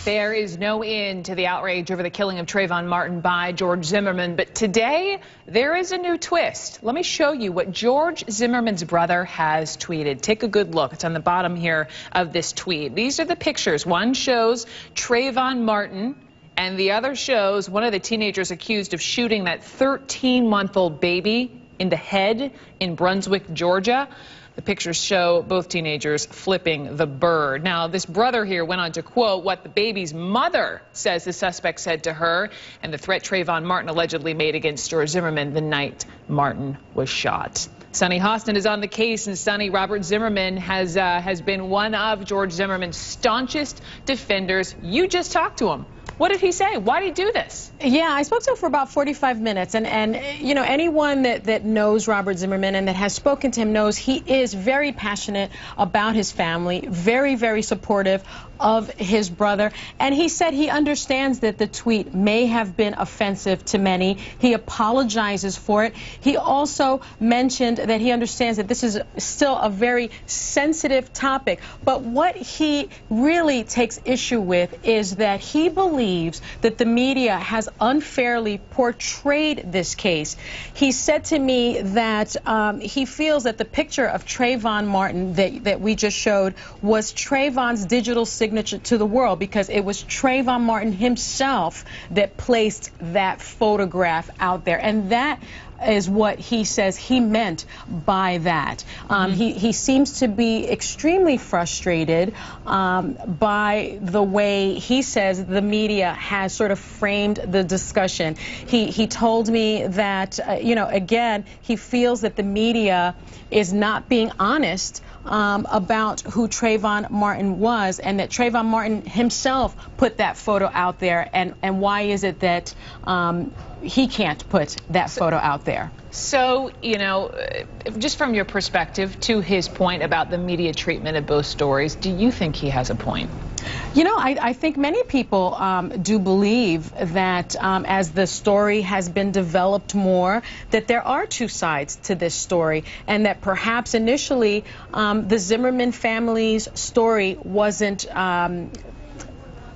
There is no end to the outrage over the killing of Trayvon Martin by George Zimmerman, but today there is a new twist. Let me show you what George Zimmerman's brother has tweeted. Take a good look. It's on the bottom here of this tweet. These are the pictures. One shows Trayvon Martin, and the other shows one of the teenagers accused of shooting that 13-month-old baby in the head in Brunswick, Georgia. The pictures show both teenagers flipping the bird. Now, this brother here went on to quote what the baby's mother says the suspect said to her and the threat Trayvon Martin allegedly made against George Zimmerman the night Martin was shot. Sunny Hostin is on the case, and Sunny, Robert Zimmerman has been one of George Zimmerman's staunchest defenders. You just talked to him. What did he say? Why did he do this? Yeah, I spoke to him for about 45 minutes, and you know, anyone that knows Robert Zimmerman and that has spoken to him knows he is very passionate about his family, very, very supportive of his brother, and he said he understands that the tweet may have been offensive to many. He apologizes for it. He also mentioned that he understands that this is still a very sensitive topic, but what he really takes issue with is that he believes that the media has unfairly portrayed this case. He said to me that he feels that the picture of Trayvon Martin that we just showed was Trayvon's digital signature to the world, because it was Trayvon Martin himself that placed that photograph out there, and that is what he says he meant by that. He seems to be extremely frustrated by the way he says the media has sort of framed the discussion. He told me that, you know, again, he feels that the media is not being honest about who Trayvon Martin was, and that Trayvon Martin himself put that photo out there, and why is it that he can't put that photo out there? So, you know, just from your perspective, to his point about the media treatment of both stories, do you think he has a point? You know, I think many people do believe that as the story has been developed more, that there are two sides to this story, and that perhaps initially the Zimmerman family's story wasn't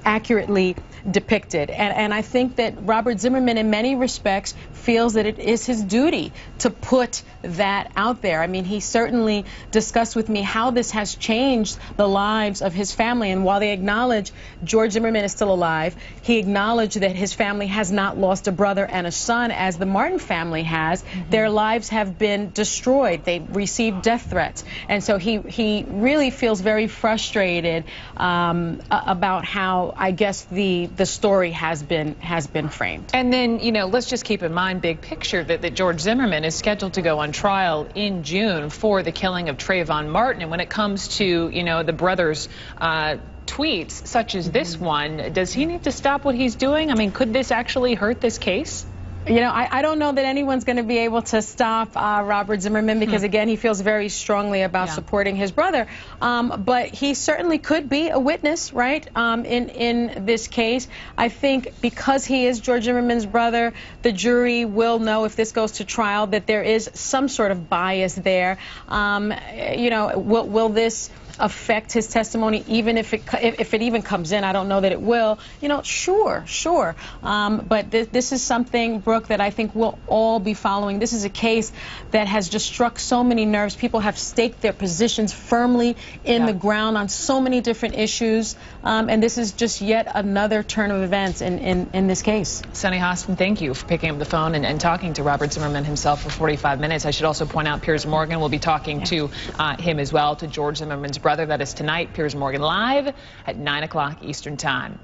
accurately depicted. And I think that Robert Zimmerman, in many respects, feels that it is his duty to put that out there. I mean, he certainly discussed with me how this has changed the lives of his family. And while they acknowledge George Zimmerman is still alive, he acknowledged that his family has not lost a brother and a son, as the Martin family has. Their lives have been destroyed. They received death threats. And so he really feels very frustrated about how, I guess, the story has been framed. And then, you know, let's just keep in mind, big picture, that George Zimmerman is scheduled to go on trial in June for the killing of Trayvon Martin. And when it comes to, you know, the brothers' tweets, such as this one, does he need to stop what he's doing? I mean, could this actually hurt this case? You know, I don't know that anyone's going to be able to stop Robert Zimmerman, because, again, he feels very strongly about supporting his brother. But he certainly could be a witness, right, in this case. I think because he is George Zimmerman's brother, the jury will know, if this goes to trial, that there is some sort of bias there. You know, will this affect his testimony, even if it even comes in? I don't know that it will. You know, sure. But this is something, Brooke, that I think we'll all be following. This is a case that has just struck so many nerves. People have staked their positions firmly in the ground on so many different issues, and this is just yet another turn of events in this case. Sunny Hostin, thank you for picking up the phone and talking to Robert Zimmerman himself for 45 minutes. I should also point out Piers Morgan will be talking to him as well, to George Zimmerman's brother. That is tonight, Piers Morgan Live at 9 o'clock Eastern Time.